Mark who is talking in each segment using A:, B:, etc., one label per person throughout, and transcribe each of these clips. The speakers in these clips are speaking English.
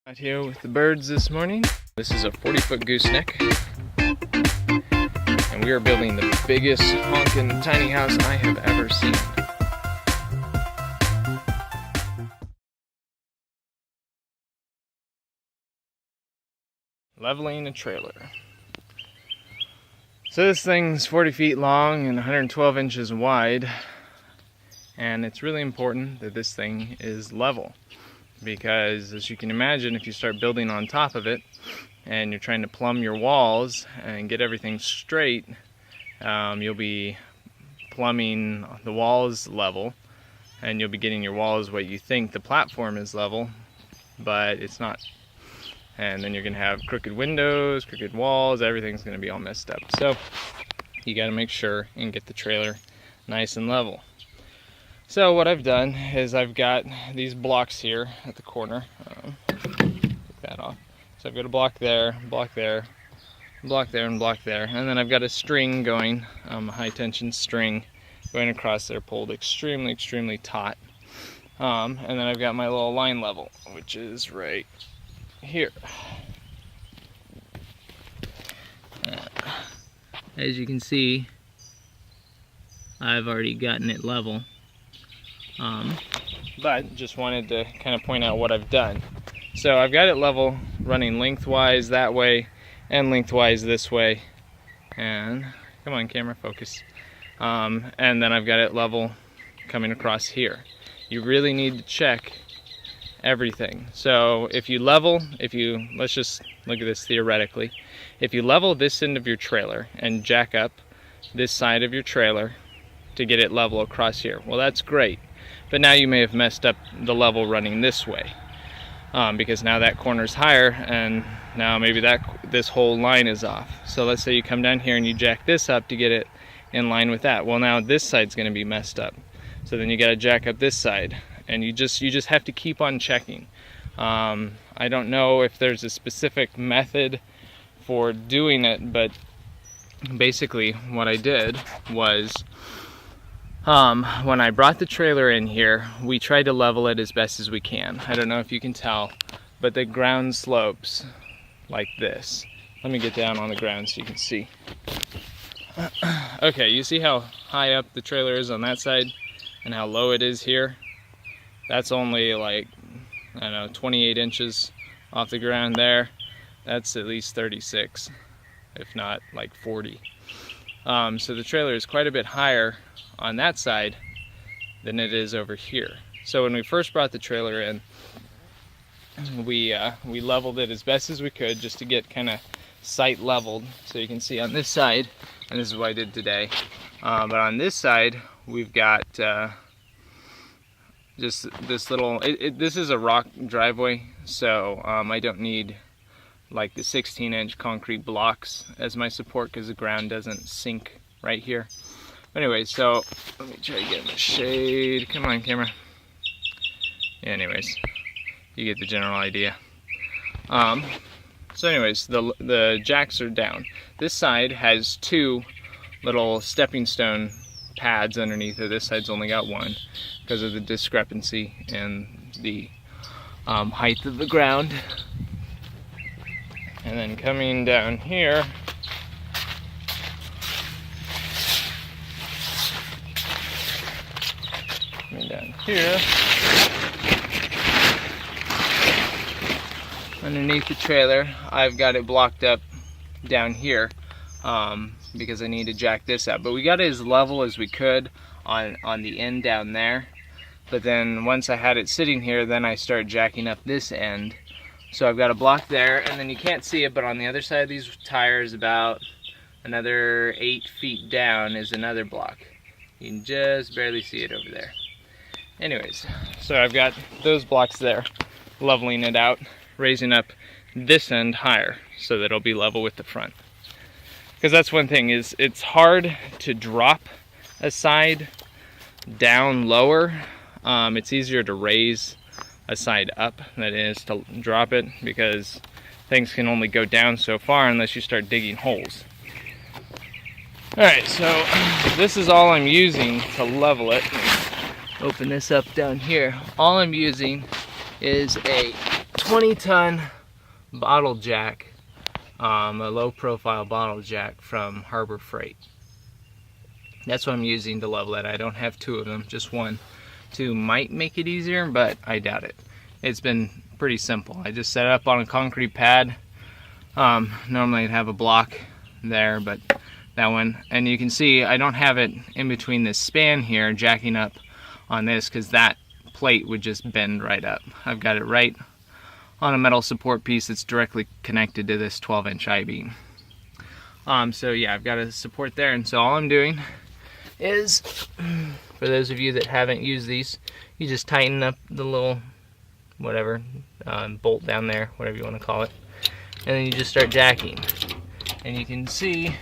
A: Out here with the birds this morning. This is a 40-foot gooseneck, and we are building the biggest honkin' tiny house I have ever seen. Leveling a trailer. So this thing's 40 feet long and 112 inches wide, and it's really important that this thing is level. Because as you can imagine, if you start building on top of it and you're trying to plumb your walls and get everything straight, you'll be plumbing the walls level, and you'll be getting your walls what you think the platform is level, but it's not. And then you're going to have crooked windows, crooked walls, everything's going to be all messed up. So you got to make sure and get the trailer nice and level. So what I've done is I've got these blocks here at the corner. Take that off. So I've got a block there, block there, block there, and block there. And then I've got a string going, a high tension string going across there, pulled extremely, extremely taut. And then I've got my little line level, which is right here. As you can see, I've already gotten it level. But just wanted to kind of point out what I've done. So I've got it level running lengthwise that way and lengthwise this way. And come on, camera, focus. And then I've got it level coming across here. You really need to check everything. So if you level, let's just look at this theoretically. If you level this end of your trailer and jack up this side of your trailer to get it level across here, well, that's great. But now you may have messed up the level running this way, because now that corner's higher, and now maybe this whole line is off. So let's say you come down here and you jack this up to get it in line with that. Well, now this side's going to be messed up. So then you got to jack up this side, and you just have to keep on checking. I don't know if there's a specific method for doing it, but basically what I did was, when I brought the trailer in here, we tried to level it as best as we can. I don't know if you can tell, but the ground slopes like this. Let me get down on the ground so you can see. Okay, you see how high up the trailer is on that side and how low it is here? That's only like, I don't know, 28 inches off the ground there. That's at least 36, if not like 40. So the trailer is quite a bit higher on that side than it is over here. So when we first brought the trailer in, we leveled it as best as we could just to get kind of sight leveled. So you can see on this side, and this is what I did today, but on this side we've got just this little, this is a rock driveway, so I don't need like the 16-inch concrete blocks as my support because the ground doesn't sink right here. Anyway, so let me try to get in the shade. Come on, camera. Yeah, anyways, you get the general idea. So anyways, the jacks are down. This side has two little stepping stone pads underneath it. This side's only got one because of the discrepancy in the height of the ground. And then coming down here, underneath the trailer, I've got it blocked up down here because I need to jack this up. But we got it as level as we could on the end down there. But then once I had it sitting here, then I started jacking up this end. So I've got a block there, and then you can't see it, but on the other side of these tires, about another 8 feet down, is another block. You can just barely see it over there. Anyways, so I've got those blocks there, leveling it out, raising up this end higher so that it'll be level with the front. Because that's one thing, is it's hard to drop a side down lower. It's easier to raise a side up than it is to drop it, because things can only go down so far unless you start digging holes. Alright, so this is all I'm using to level it. Open this up down here. All I'm using is a 20-ton bottle jack, a low profile bottle jack from Harbor Freight. That's what I'm using to level it. I don't have two of them, just one. Two might make it easier, but I doubt it. It's been pretty simple. I just set it up on a concrete pad. Normally I'd have a block there, but that one, and you can see I don't have it in between this span here jacking up on this, because that plate would just bend right up. I've got it right on a metal support piece that's directly connected to this 12-inch I-beam. So yeah, I've got a support there, and so all I'm doing is, for those of you that haven't used these, you just tighten up the little whatever bolt down there, whatever you want to call it, and then you just start jacking. And you can see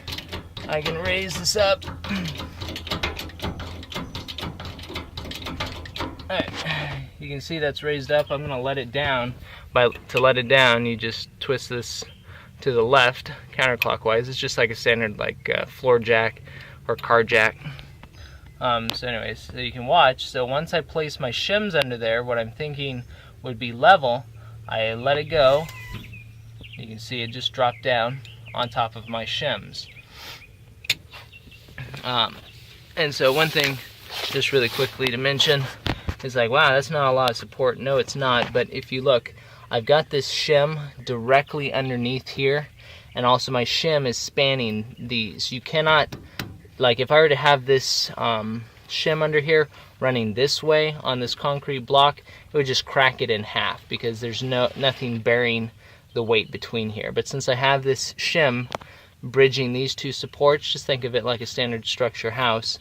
A: I can raise this up. Alright, you can see that's raised up. I'm gonna let it down. To let it down, you just twist this to the left counterclockwise. It's just like a standard floor jack or car jack. So anyways, so you can watch. So once I place my shims under there, what I'm thinking would be level, I let it go. You can see it just dropped down on top of my shims. And so one thing, just really quickly to mention, is like, wow, that's not a lot of support. No, it's not. But if you look, I've got this shim directly underneath here, and also my shim is spanning these. You cannot, like if I were to have this shim under here running this way on this concrete block, it would just crack it in half, because there's nothing bearing the weight between here. But since I have this shim bridging these two supports, just think of it like a standard structure house,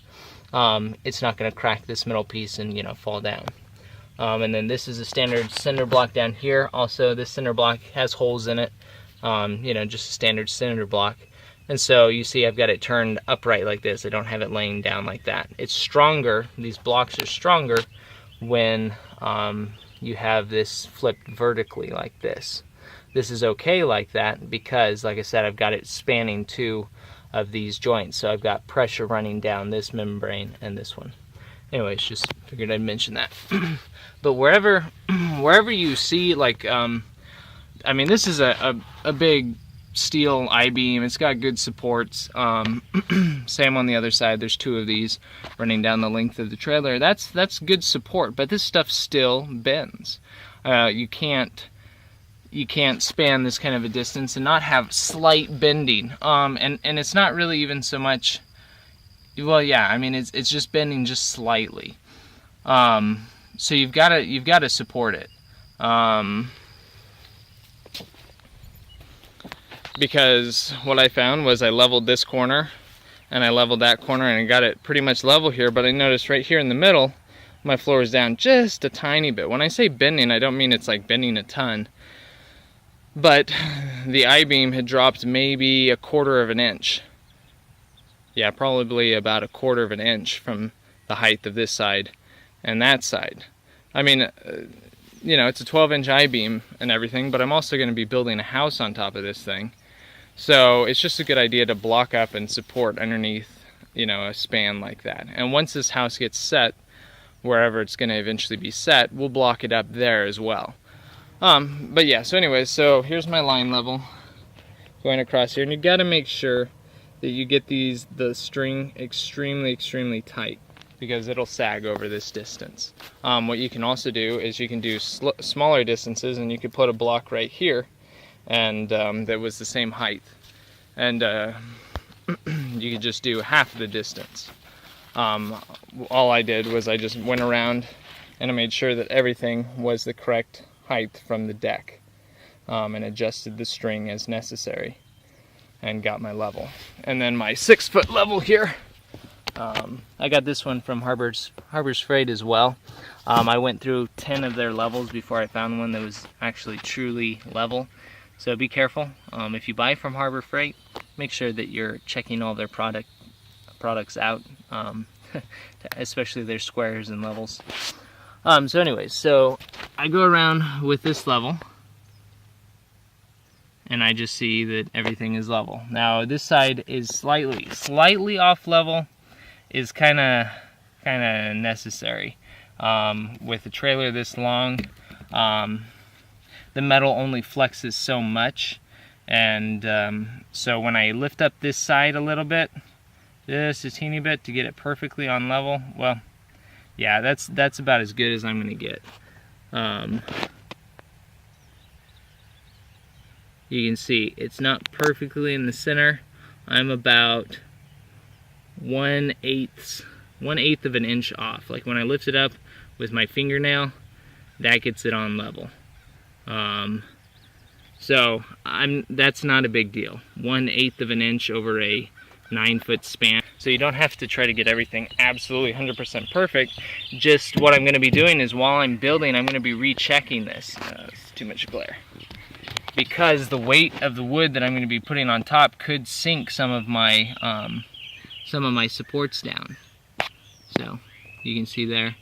A: it's not going to crack this middle piece and fall down. And then this is a standard cinder block down here. Also, this cinder block has holes in it, just a standard cinder block. And so you see I've got it turned upright like this. I don't have it laying down like that. It's stronger, these blocks are stronger when you have this flipped vertically like this. This is okay like that because, like I said, I've got it spanning two of these joints. So I've got pressure running down this membrane and this one. Anyways, just figured I'd mention that. But wherever you see, this is a big steel I-beam. It's got good supports. Same on the other side. There's two of these running down the length of the trailer. That's good support, but this stuff still bends. You can't span this kind of a distance and not have slight bending. And it's not really even so much. Well, yeah, I mean it's just bending just slightly. So you've got to support it. Because what I found was I leveled this corner and I leveled that corner and I got it pretty much level here, but I noticed right here in the middle my floor is down just a tiny bit. When I say bending, I don't mean it's like bending a ton, but the I-beam had dropped maybe 1/4 of an inch. Yeah, probably about 1/4 of an inch from the height of this side and that side. I mean, it's a 12-inch I-beam and everything, but I'm also going to be building a house on top of this thing. So it's just a good idea to block up and support underneath, a span like that. And once this house gets set, wherever it's going to eventually be set, we'll block it up there as well. But yeah, so anyways, so here's my line level going across here, and you got to make sure that you get the string extremely tight, because it'll sag over this distance. What you can also do is you can do smaller distances, and you could put a block right here and that was the same height, and you could just do half the distance. All I did was I just went around and I made sure that everything was the correct height from the deck, and adjusted the string as necessary and got my level. And then my 6-foot level here, I got this one from Harbor's Freight as well. I went through 10 of their levels before I found one that was actually truly level. So be careful. If you buy from Harbor Freight, make sure that you're checking all their products out, especially their squares and levels. So anyways, so I go around with this level, and I just see that everything is level. Now this side is slightly off level, is kind of necessary with a trailer this long. the metal only flexes so much. And so when I lift up this side a little bit, just a teeny bit to get it perfectly on level, well, yeah, that's about as good as I'm gonna get. You can see it's not perfectly in the center. I'm about 1/8 of an inch off. Like when I lift it up with my fingernail, that gets it on level. So that's not a big deal. 1/8 of an inch over a 9-foot span. So you don't have to try to get everything absolutely 100% perfect. Just what I'm going to be doing is while I'm building, I'm going to be rechecking this. It's too much glare. Because the weight of the wood that I'm going to be putting on top could sink some of my supports down. So you can see there,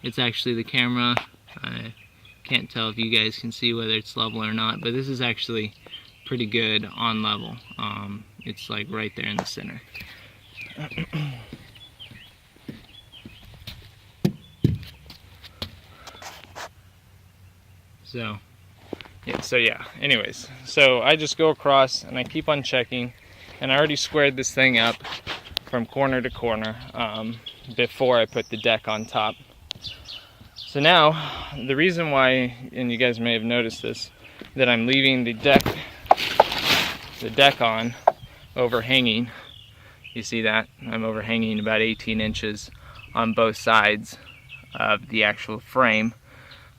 A: it's actually the camera. I can't tell if you guys can see whether it's level or not, but this is actually pretty good on level. It's like right there in the center. So yeah, anyways, so I just go across and I keep on checking, and I already squared this thing up from corner to corner before I put the deck on top. So now, the reason why, and you guys may have noticed this, that I'm leaving the deck on overhanging. You see that? I'm overhanging about 18 inches on both sides of the actual frame.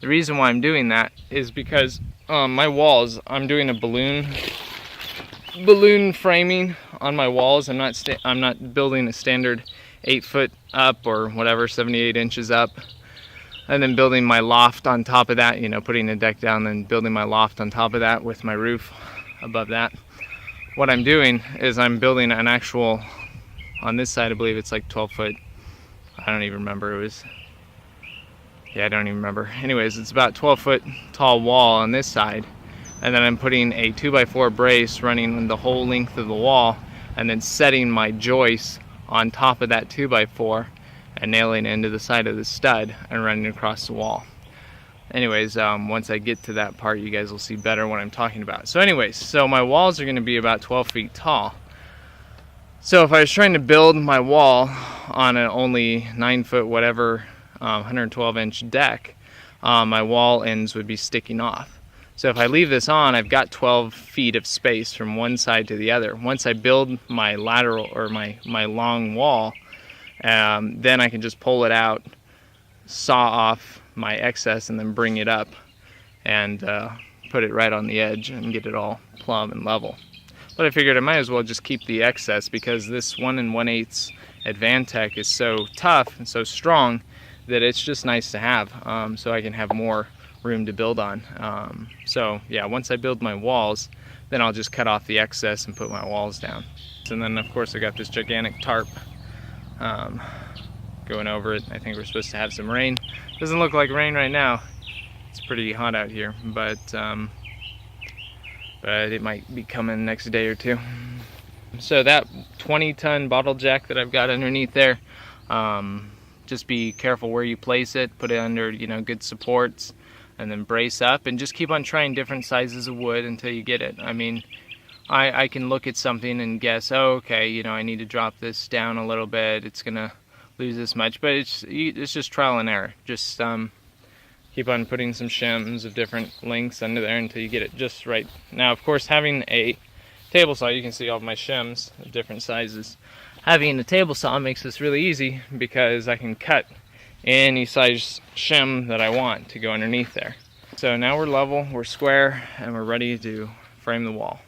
A: The reason why I'm doing that is because my walls, I'm doing a balloon framing on my walls. I'm not building a standard 8-foot up or whatever, 78 inches up, and then building my loft on top of that, you know, putting the deck down and building my loft on top of that with my roof above that. What I'm doing is I'm building an actual, on this side I believe it's like 12 foot, I don't even remember, I don't even remember. Anyways, it's about 12-foot tall wall on this side, and then I'm putting a 2x4 brace running the whole length of the wall, and then setting my joist on top of that 2x4 and nailing it into the side of the stud and running across the wall. Anyways, once I get to that part, you guys will see better what I'm talking about. So anyways, so my walls are going to be about 12 feet tall. So if I was trying to build my wall on an only 9-foot whatever 112-inch deck, my wall ends would be sticking off. So if I leave this on, I've got 12 feet of space from one side to the other. Once I build my lateral or my long wall, then I can just pull it out, saw off my excess, and then bring it up and put it right on the edge and get it all plumb and level. But I figured I might as well just keep the excess, because this 1 1/8 Advantech is so tough and so strong that it's just nice to have, so I can have more room to build on. So yeah, once I build my walls, then I'll just cut off the excess and put my walls down. And then of course I got this gigantic tarp going over it. I think we're supposed to have some rain. Doesn't look like rain right now. It's pretty hot out here, but it might be coming next day or two. So that 20-ton bottle jack that I've got underneath there, just be careful where you place it. Put it under, you know, good supports, and then brace up, and just keep on trying different sizes of wood until you get it. I mean, I can look at something and guess, oh, okay, you know, I need to drop this down a little bit. It's gonna lose this much, but it's just trial and error. Just keep on putting some shims of different lengths under there until you get it just right. Now, of course, having a table saw, you can see all of my shims of different sizes. Having a table saw makes this really easy, because I can cut any size shim that I want to go underneath there. So now we're level, we're square, and we're ready to frame the wall.